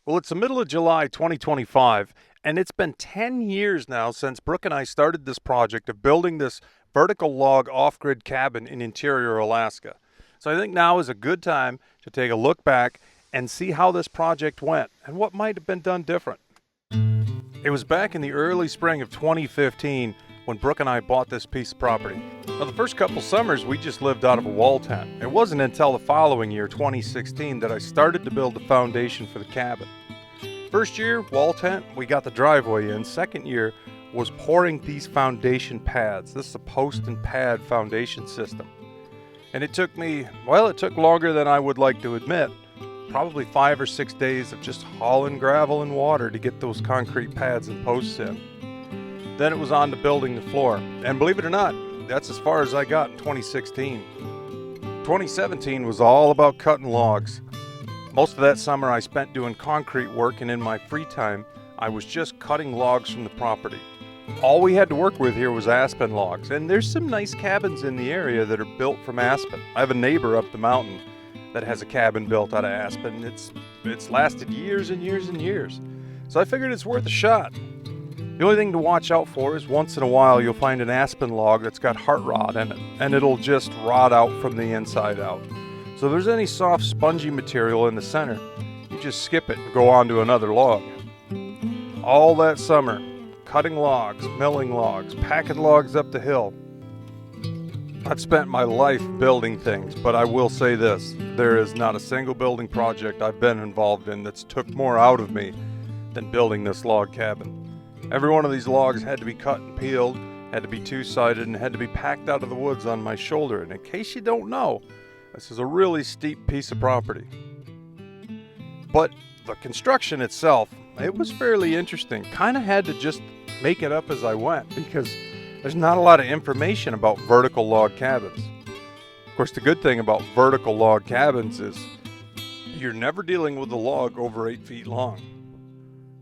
Well, it's the middle of July 2025, and it's been 10 years now since Brooke and I started this project of building this vertical log off-grid cabin in interior Alaska. So I think now is a good time to take a look back and see how this project went and what might have been done different. It was back in the early spring of 2015 when Brooke and I bought this piece of property. Now, the first couple summers we just lived out of a wall tent. It wasn't until the following year, 2016, that I started to build the foundation for the cabin. First year, wall tent, we got the driveway in. Second year was pouring these foundation pads. This is a post and pad foundation system. And it took me, well, it took longer than I would like to admit. Probably 5 or 6 days of just hauling gravel and water to get those concrete pads and posts in. Then it was on to building the floor. And believe it or not, that's as far as I got in 2016. 2017 was all about cutting logs. Most of that summer I spent doing concrete work, and in my free time, I was just cutting logs from the property. All we had to work with here was aspen logs, and there's some nice cabins in the area that are built from aspen. I have a neighbor up the mountain that has a cabin built out of aspen. It's lasted years and years and years. So I figured it's worth a shot. The only thing to watch out for is once in a while you'll find an aspen log that's got heart rot in it, and it'll just rot out from the inside out. So if there's any soft spongy material in the center, you just skip it and go on to another log. All that summer, cutting logs, milling logs, packing logs up the hill. I've spent my life building things, but I will say this, there is not a single building project I've been involved in that's took more out of me than building this log cabin. Every one of these logs had to be cut and peeled, had to be two-sided, and had to be packed out of the woods on my shoulder. And in case you don't know, this is a really steep piece of property. But the construction itself, it was fairly interesting. Kind of had to just make it up as I went because there's not a lot of information about vertical log cabins. Of course, the good thing about vertical log cabins is you're never dealing with a log over 8 feet long.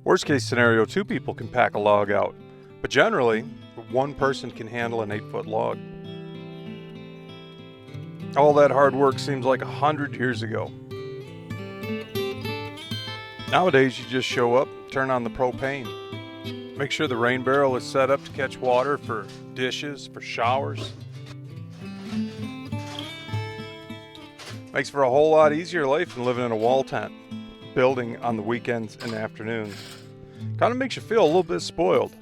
Worst case scenario, 2 people can pack a log out, but generally, 1 person can handle an 8-foot log. All that hard work seems like 100 years ago. Nowadays, you just show up, turn on the propane. Make sure the rain barrel is set up to catch water for dishes, for showers. Makes for a whole lot easier life than living in a wall tent, building on the weekends and afternoons. Kind of makes you feel a little bit spoiled.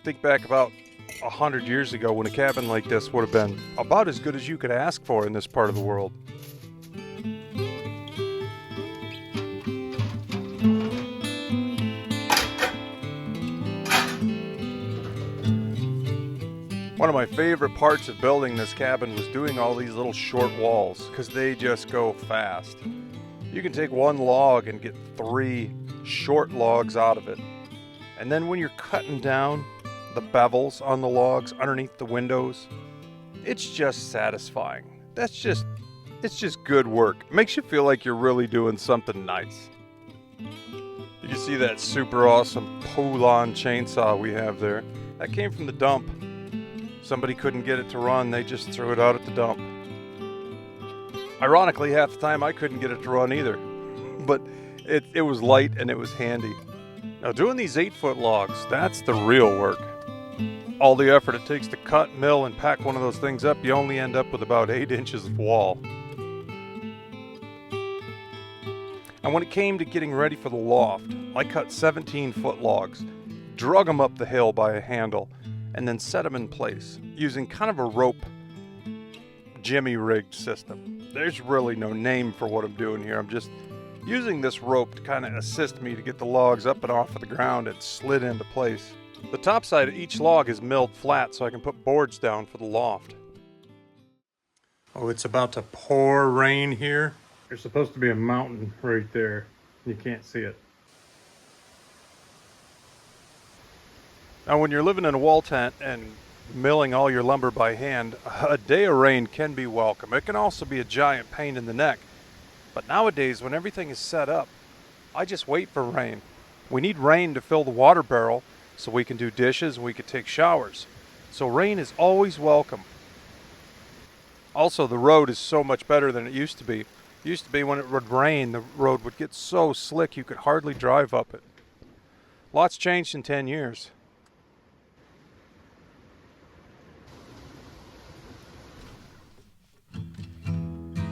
Think back about 100 years ago when a cabin like this would have been about as good as you could ask for in this part of the world. One of my favorite parts of building this cabin was doing all these little short walls because they just go fast. You can take 1 log and get 3 short logs out of it. And then when you're cutting down the bevels on the logs underneath the windows, it's just satisfying. It's just good work. It makes you feel like you're really doing something nice. You can see that super awesome pull-on chainsaw we have there. That came from the dump. Somebody couldn't get it to run, they just threw it out at the dump. Ironically, half the time I couldn't get it to run either. But it was light and it was handy. Now doing these 8-foot logs, that's the real work. All the effort it takes to cut, mill, and pack one of those things up, you only end up with about 8 inches of wall. And when it came to getting ready for the loft, I cut 17-foot logs, drug them up the hill by a handle, and then set them in place using kind of a rope jimmy rigged system. There's really no name for what I'm doing here. I'm just using this rope to kind of assist me to get the logs up and off of the ground and slid into place. The top side of each log is milled flat so I can put boards down for the loft. Oh, it's about to pour rain here. There's supposed to be a mountain right there. You can't see it. Now, when you're living in a wall tent and milling all your lumber by hand, a day of rain can be welcome. It can also be a giant pain in the neck. But nowadays, when everything is set up, I just wait for rain. We need rain to fill the water barrel so we can do dishes and we can take showers. So rain is always welcome. Also, the road is so much better than it used to be. Used to be when it would rain, the road would get so slick you could hardly drive up it. Lots changed in 10 years.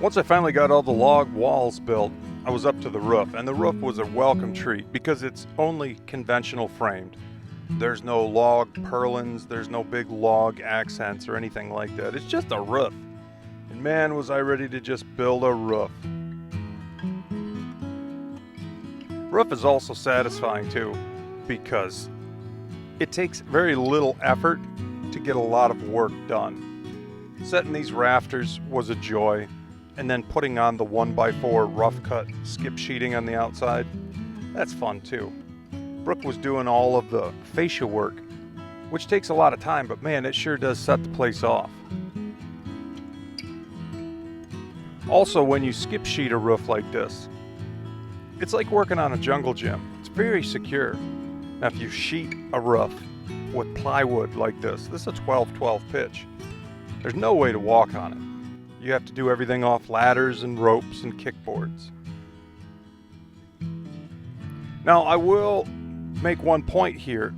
Once I finally got all the log walls built, I was up to the roof, and the roof was a welcome treat because it's only conventional framed. There's no log purlins, there's no big log accents or anything like that. It's just a roof. And man, was I ready to just build a roof. Roof is also satisfying too, because it takes very little effort to get a lot of work done. Setting these rafters was a joy, and then putting on the 1x4 rough cut skip sheeting on the outside, that's fun too. Brooke was doing all of the fascia work, which takes a lot of time, but man, it sure does set the place off. Also, when you skip sheet a roof like this, it's like working on a jungle gym. It's very secure. Now, if you sheet a roof with plywood like this is a 12-12 pitch. There's no way to walk on it. You have to do everything off ladders and ropes and kickboards. Now, I will make one point here.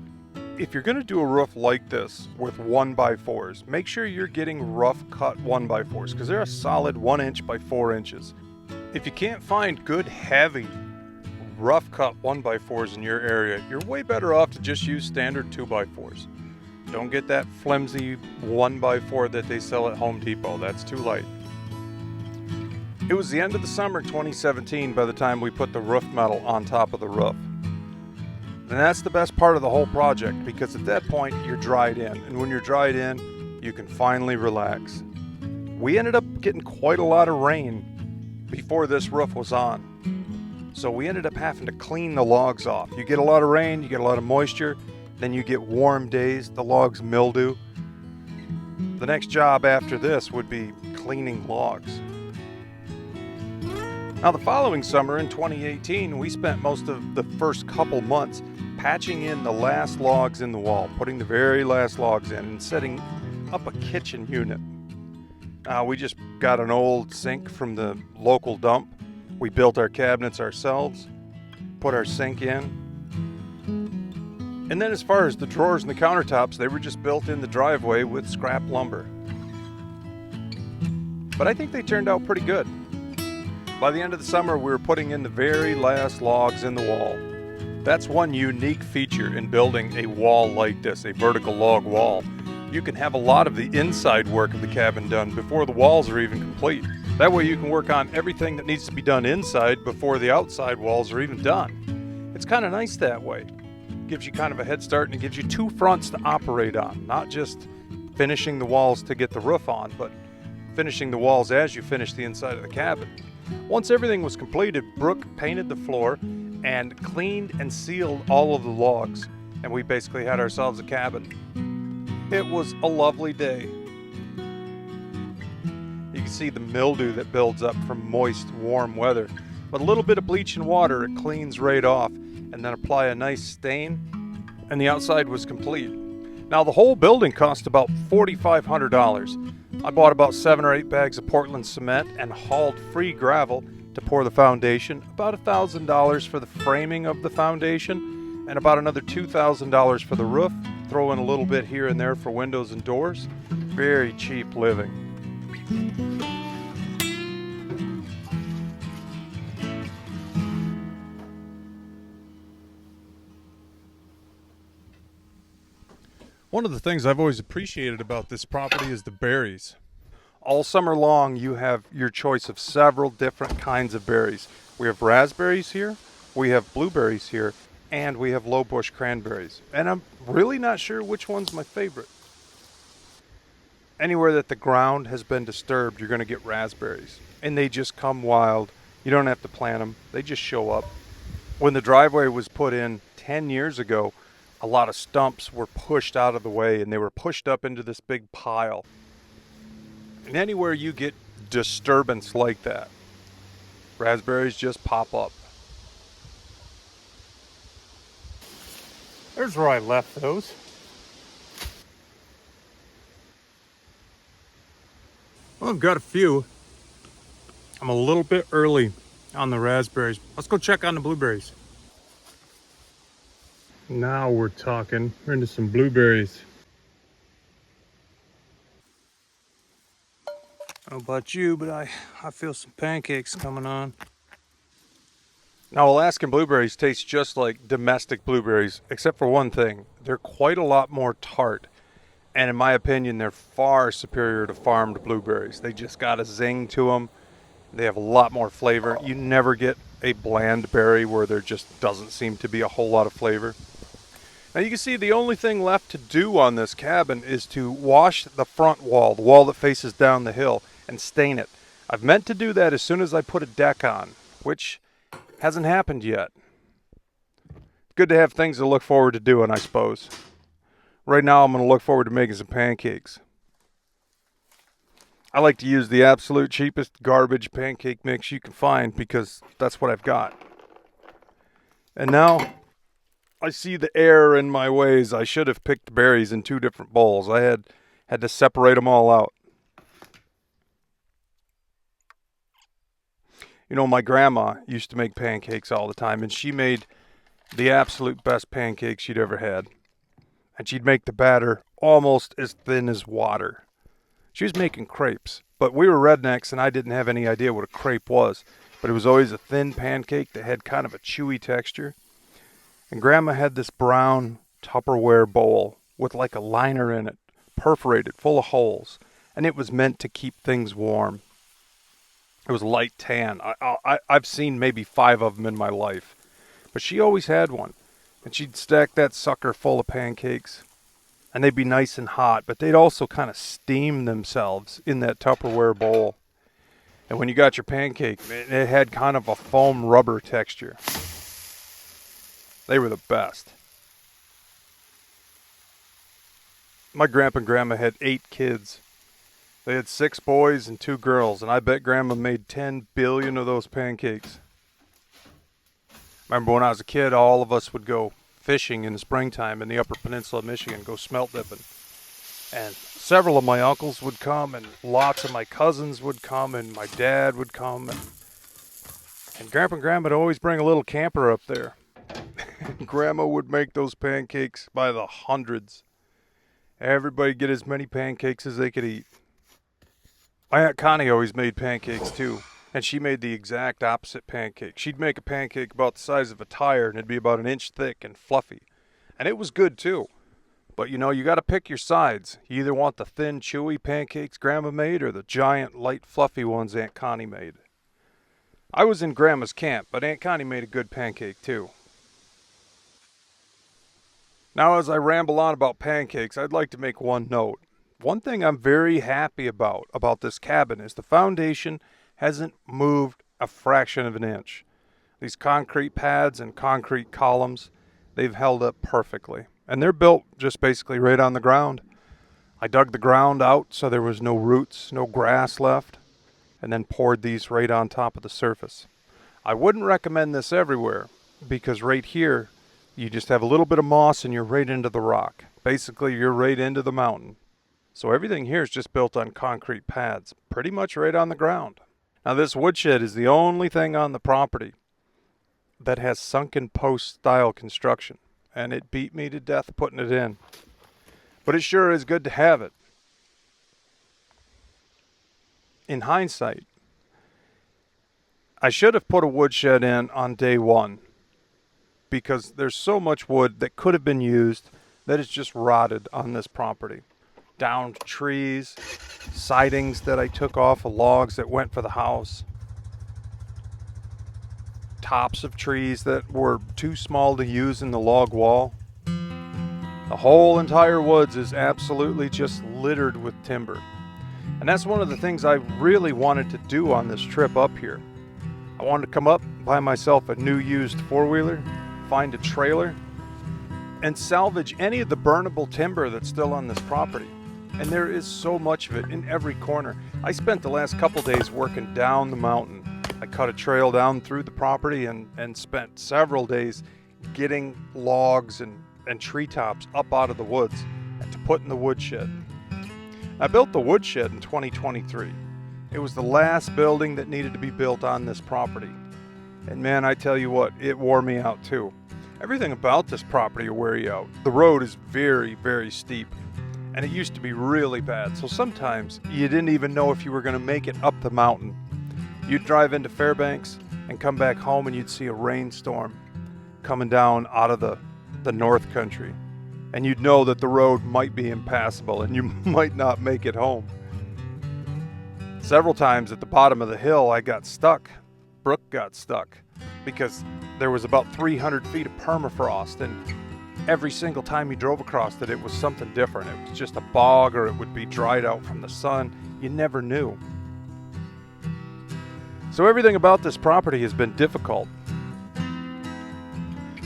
If you're going to do a roof like this with 1x4s, make sure you're getting rough cut 1x4s because they're a solid 1 inch by 4 inches. If you can't find good heavy rough cut 1x4s in your area, you're way better off to just use standard 2x4s. Don't get that flimsy 1x4 that they sell at Home Depot. That's too light. It was the end of the summer 2017 by the time we put the roof metal on top of the roof. And that's the best part of the whole project, because at that point you're dried in, and when you're dried in, you can finally relax. We ended up getting quite a lot of rain before this roof was on. So we ended up having to clean the logs off. You get a lot of rain, you get a lot of moisture, then you get warm days, the logs mildew. The next job after this would be cleaning logs. Now, the following summer in 2018, we spent most of the first couple months patching in the last logs in the wall, putting the very last logs in and setting up a kitchen unit. We just got an old sink from the local dump. We built our cabinets ourselves, put our sink in. And then as far as the drawers and the countertops, they were just built in the driveway with scrap lumber. But I think they turned out pretty good. By the end of the summer, we were putting in the very last logs in the wall. That's one unique feature in building a wall like this, a vertical log wall. You can have a lot of the inside work of the cabin done before the walls are even complete. That way you can work on everything that needs to be done inside before the outside walls are even done. It's kind of nice that way. Gives you kind of a head start, and it gives you two fronts to operate on. Not just finishing the walls to get the roof on, but finishing the walls as you finish the inside of the cabin. Once everything was completed, Brooke painted the floor and cleaned and sealed all of the logs, and we basically had ourselves a cabin. It was a lovely day. You can see the mildew that builds up from moist, warm weather. With a little bit of bleach and water, it cleans right off, and then apply a nice stain, and the outside was complete. Now, the whole building cost about $4,500. I bought about 7 or 8 bags of Portland cement and hauled free gravel to pour the foundation, about $1,000 for the framing of the foundation, and about another $2,000 for the roof. Throw in a little bit here and there for windows and doors. Very cheap living. One of the things I've always appreciated about this property is the berries. All summer long, you have your choice of several different kinds of berries. We have raspberries here, we have blueberries here, and we have low bush cranberries. And I'm really not sure which one's my favorite. Anywhere that the ground has been disturbed, you're going to get raspberries. And they just come wild. You don't have to plant them. They just show up. When the driveway was put in 10 years ago, a lot of stumps were pushed out of the way, and they were pushed up into this big pile. And anywhere you get disturbance like that, raspberries just pop up. There's where I left those. Well, I've got a few. I'm a little bit early on the raspberries. Let's go check on the blueberries. Now we're talking. We're into some blueberries. I don't know about you, but I feel some pancakes coming on. Now, Alaskan blueberries taste just like domestic blueberries, except for one thing. They're quite a lot more tart. And in my opinion, they're far superior to farmed blueberries. They just got a zing to them. They have a lot more flavor. You never get a bland berry where there just doesn't seem to be a whole lot of flavor. Now you can see the only thing left to do on this cabin is to wash the front wall, the wall that faces down the hill, and stain it. I've meant to do that as soon as I put a deck on, which hasn't happened yet. Good to have things to look forward to doing, I suppose. Right now I'm going to look forward to making some pancakes. I like to use the absolute cheapest garbage pancake mix you can find because that's what I've got. And now I see the error in my ways. I should have picked berries in 2 different bowls. I had to separate them all out. You know, my grandma used to make pancakes all the time, and she made the absolute best pancakes she'd ever had. And she'd make the batter almost as thin as water. She was making crepes, but we were rednecks and I didn't have any idea what a crepe was. But it was always a thin pancake that had kind of a chewy texture. And Grandma had this brown Tupperware bowl with like a liner in it, perforated, full of holes. And it was meant to keep things warm. It was light tan. I've seen maybe 5 of them in my life. But she always had one. And she'd stack that sucker full of pancakes. And they'd be nice and hot, but they'd also kind of steam themselves in that Tupperware bowl. And when you got your pancake, it had kind of a foam rubber texture. They were the best. My grandpa and grandma had 8 kids. They had 6 boys and 2 girls, and I bet Grandma made 10 billion of those pancakes. Remember when I was a kid, all of us would go fishing in the springtime in the Upper Peninsula of Michigan, go smelt dipping. And several of my uncles would come, and lots of my cousins would come, and my dad would come, and Grandpa and Grandma would always bring a little camper up there. Grandma would make those pancakes by the hundreds. Everybody get as many pancakes as they could eat. My Aunt Connie always made pancakes too, and she made the exact opposite pancake. She'd make a pancake about the size of a tire, and it'd be about an inch thick and fluffy. And it was good too. But you know, you got to pick your sides. You either want the thin, chewy pancakes Grandma made or the giant, light, fluffy ones Aunt Connie made. I was in Grandma's camp, but Aunt Connie made a good pancake too. Now, as I ramble on about pancakes, I'd like to make one note. One thing I'm very happy about this cabin is the foundation hasn't moved a fraction of an inch. These concrete pads and concrete columns, they've held up perfectly. And they're built just basically right on the ground. I dug the ground out so there was no roots, no grass left, and then poured these right on top of the surface. I wouldn't recommend this everywhere because right here, you just have a little bit of moss and you're right into the rock. Basically, you're right into the mountain. So everything here is just built on concrete pads, pretty much right on the ground. Now this woodshed is the only thing on the property that has sunken post style construction, and it beat me to death putting it in. But it sure is good to have it. In hindsight, I should have put a woodshed in on day 1 because there's so much wood that could have been used that is just rotted on this property. Downed trees, sidings that I took off of logs that went for the house, tops of trees that were too small to use in the log wall. The whole entire woods is absolutely just littered with timber. And that's one of the things I really wanted to do on this trip up here. I wanted to come up, buy myself a new used 4-wheeler, find a trailer, and salvage any of the burnable timber that's still on this property. And there is so much of it in every corner. I spent the last couple days working down the mountain. I cut a trail down through the property and spent several days getting logs and treetops up out of the woods and to put in the woodshed. I built the woodshed in 2023. It was the last building that needed to be built on this property. And man, I tell you what, it wore me out too. Everything about this property will wear you out. The road is very, very steep, and it used to be really bad. So sometimes you didn't even know if you were going to make it up the mountain. You'd drive into Fairbanks and come back home and you'd see a rainstorm coming down out of the North Country. And you'd know that the road might be impassable and you might not make it home. Several times at the bottom of the hill, I got stuck. Brooke got stuck because there was about 300 feet of permafrost, and every single time you drove across it, it was something different. It was just a bog, or it would be dried out from the sun. You never knew. So everything about this property has been difficult.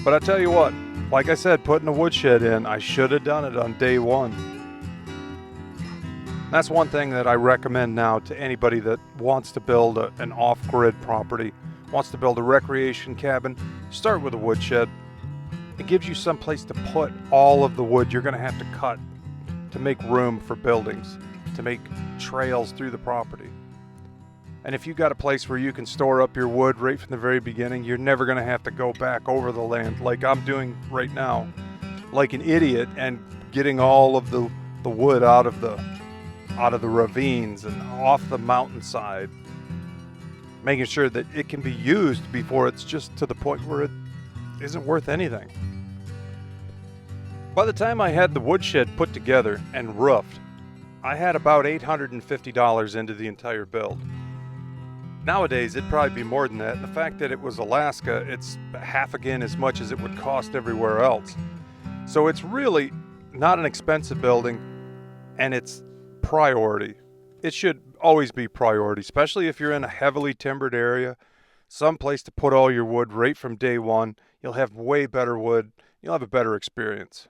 But I tell you what, like I said, putting a woodshed in, I should have done it on day one. That's one thing that I recommend now to anybody that wants to build an off-grid property, wants to build a recreation cabin. Start with a woodshed. It gives you some place to put all of the wood you're going to have to cut to make room for buildings, to make trails through the property. And if you got a place where you can store up your wood right from the very beginning, you're never going to have to go back over the land like I'm doing right now, like an idiot, and getting all of the wood out of the ravines and off the mountainside, making sure that it can be used before it's just to the point where it isn't worth anything. By the time I had the woodshed put together and roofed, I had about $850 into the entire build. Nowadays, it'd probably be more than that. And the fact that it was Alaska, it's half again as much as it would cost everywhere else. So it's really not an expensive building, and it's priority. It should always be priority, especially if you're in a heavily timbered area, some place to put all your wood right from day one. You'll have way better wood. You'll have a better experience.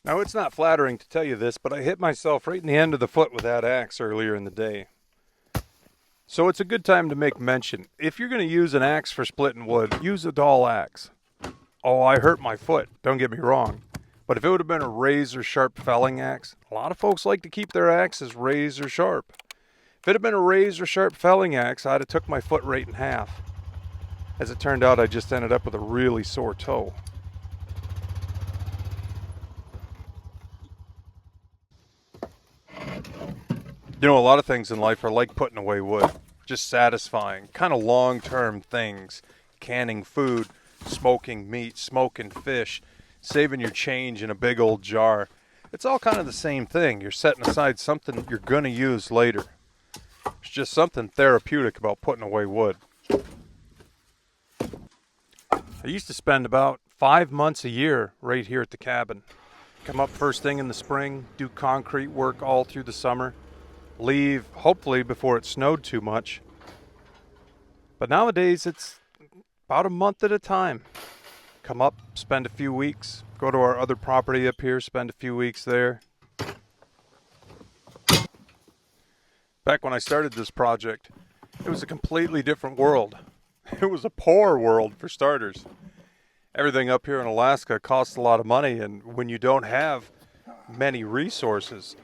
Now, it's not flattering to tell you this, but I hit myself right in the end of the foot with that axe earlier in the day. So it's a good time to make mention. If you're going to use an axe for splitting wood, use a dull axe. Oh, I hurt my foot, don't get me wrong. But if it would have been a razor sharp felling axe, a lot of folks like to keep their axes razor sharp. If it had been a razor sharp felling axe, I'd have took my foot right in half. As it turned out, I just ended up with a really sore toe. You know, a lot of things in life are like putting away wood. Just satisfying, kind of long-term things. Canning food, smoking meat, smoking fish, saving your change in a big old jar. It's all kind of the same thing. You're setting aside something you're going to use later. There's just something therapeutic about putting away wood. I used to spend about 5 months a year right here at the cabin. Come up first thing in the spring, do concrete work all through the summer. Leave, hopefully, before it snowed too much. But nowadays, it's about a month at a time. Come up, spend a few weeks, go to our other property up here, spend a few weeks there. Back when I started this project, it was a completely different world. It was a poor world, for starters. Everything up here in Alaska costs a lot of money, and when you don't have many resources,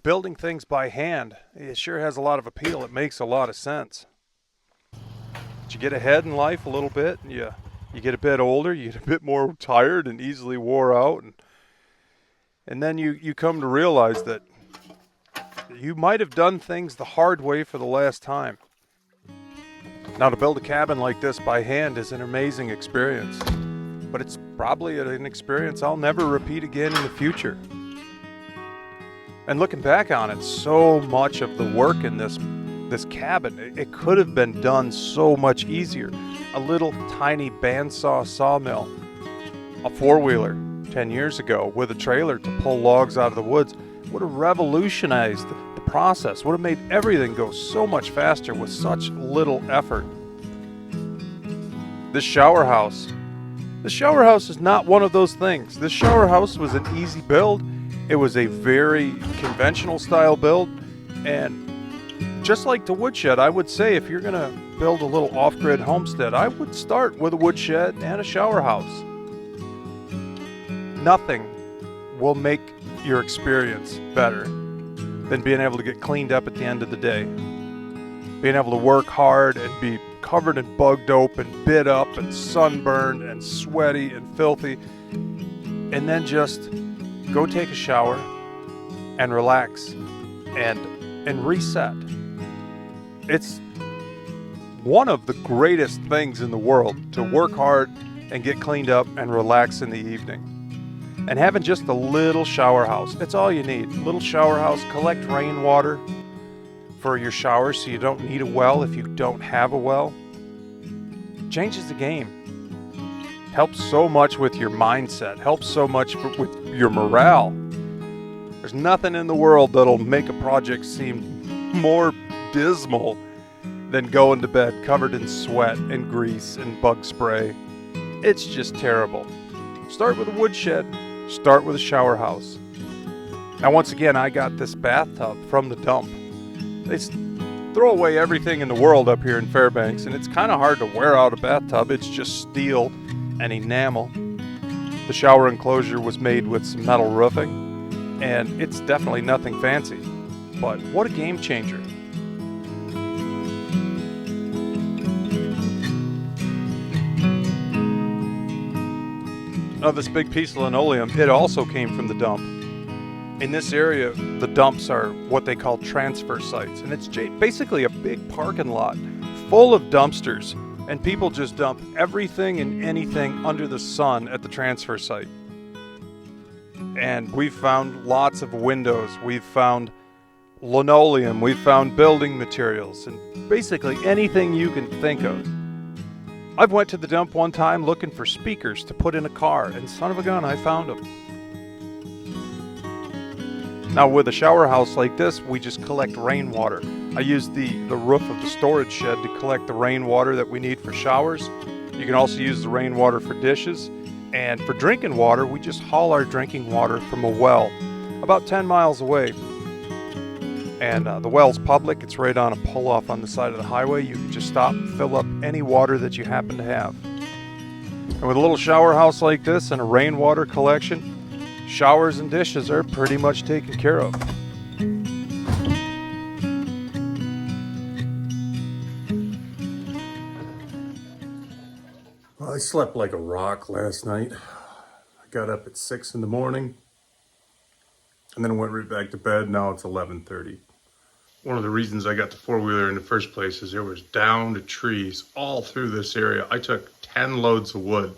building things by hand, it sure has a lot of appeal. It makes a lot of sense. But you get ahead in life a little bit, and you get a bit older, you get a bit more tired and easily wore out, and then you come to realize that you might have done things the hard way for the last time. Now, to build a cabin like this by hand is an amazing experience, but it's probably an experience I'll never repeat again in the future. And looking back on it, so much of the work in this cabin, it could have been done so much easier. A little tiny bandsaw sawmill, a four-wheeler 10 years ago with a trailer to pull logs out of the woods would have revolutionized the process, would have made everything go so much faster with such little effort. This shower house is not one of those things. This shower house was an easy build. It was a very conventional style build, and just like the woodshed, I would say if you're going to build a little off-grid homestead, I would start with a woodshed and a shower house. Nothing will make your experience better than being able to get cleaned up at the end of the day. Being able to work hard and be covered in bug dope and bit up and sunburned and sweaty and filthy, and then just go take a shower and relax and reset. It's one of the greatest things in the world to work hard and get cleaned up and relax in the evening. And having just a little shower house, that's all you need. A little shower house, collect rainwater for your shower so you don't need a well if you don't have a well. Changes the game. Helps so much with your mindset, helps so much with your morale. There's nothing in the world that'll make a project seem more dismal than going to bed covered in sweat and grease and bug spray. It's just terrible. Start with a woodshed, start with a shower house. Now once again, I got this bathtub from the dump. They throw away everything in the world up here in Fairbanks, and it's kind of hard to wear out a bathtub. It's just steel and enamel. The shower enclosure was made with some metal roofing, and it's definitely nothing fancy. But what a game changer. Now this big piece of linoleum, it also came from the dump. In this area, the dumps are what they call transfer sites, and it's basically a big parking lot full of dumpsters, and people just dump everything and anything under the sun at the transfer site. And we've found lots of windows, we've found linoleum, we've found building materials, and basically anything you can think of. I've went to the dump one time looking for speakers to put in a car, and son of a gun, I found them. Now with a shower house like this, we just collect rainwater. I use the roof of the storage shed to collect the rainwater that we need for showers. You can also use the rainwater for dishes. And for drinking water, we just haul our drinking water from a well about 10 miles away. And the well's public. It's right on a pull-off on the side of the highway. You can just stop and fill up any water that you happen to have. And with a little shower house like this and a rainwater collection, showers and dishes are pretty much taken care of. Well, I slept like a rock last night. I got up at 6 in the morning and then went right back to bed. Now it's 11:30. One of the reasons I got the four-wheeler in the first place is there was downed trees all through this area. I took 10 loads of wood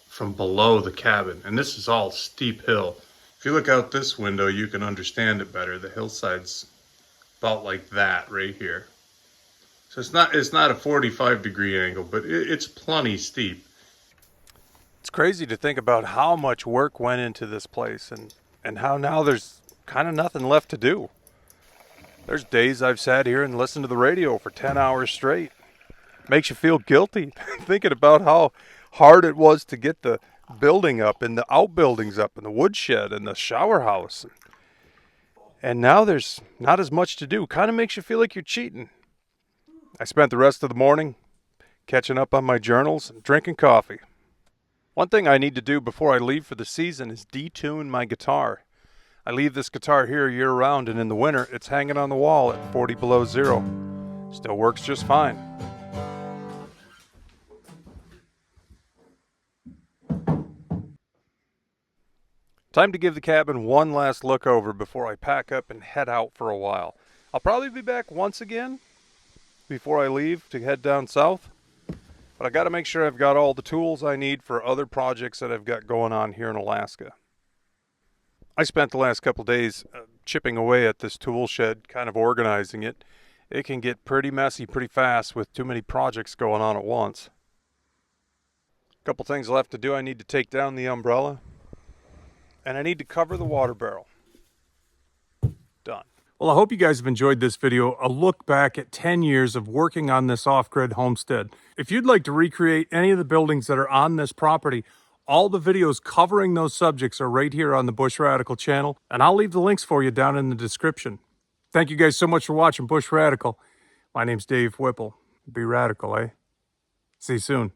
from below the cabin, and this is all steep hill. If you look out this window, you can understand it better. The hillside's about like that right here. So it's not a 45-degree angle, but it's plenty steep. It's crazy to think about how much work went into this place and how now there's kind of nothing left to do. There's days I've sat here and listened to the radio for 10 hours straight. Makes you feel guilty thinking about how hard it was to get the building up and the outbuildings up and the woodshed and the shower house. And now there's not as much to do. Kind of makes you feel like you're cheating. I spent the rest of the morning catching up on my journals and drinking coffee. One thing I need to do before I leave for the season is detune my guitar. I leave this guitar here year-round, and in the winter, it's hanging on the wall at 40 below zero. Still works just fine. Time to give the cabin one last look over before I pack up and head out for a while. I'll probably be back once again before I leave to head down south, but I got to make sure I've got all the tools I need for other projects that I've got going on here in Alaska. I spent the last couple days chipping away at this tool shed, kind of organizing it. It can get pretty messy pretty fast with too many projects going on at once. A couple things left to do. I need to take down the umbrella, and I need to cover the water barrel. Done. Well, I hope you guys have enjoyed this video, a look back at 10 years of working on this off-grid homestead. If you'd like to recreate any of the buildings that are on this property, all the videos covering those subjects are right here on the Bush Radical channel, and I'll leave the links for you down in the description. Thank you guys so much for watching Bush Radical. My name's Dave Whipple. Be radical, eh? See you soon.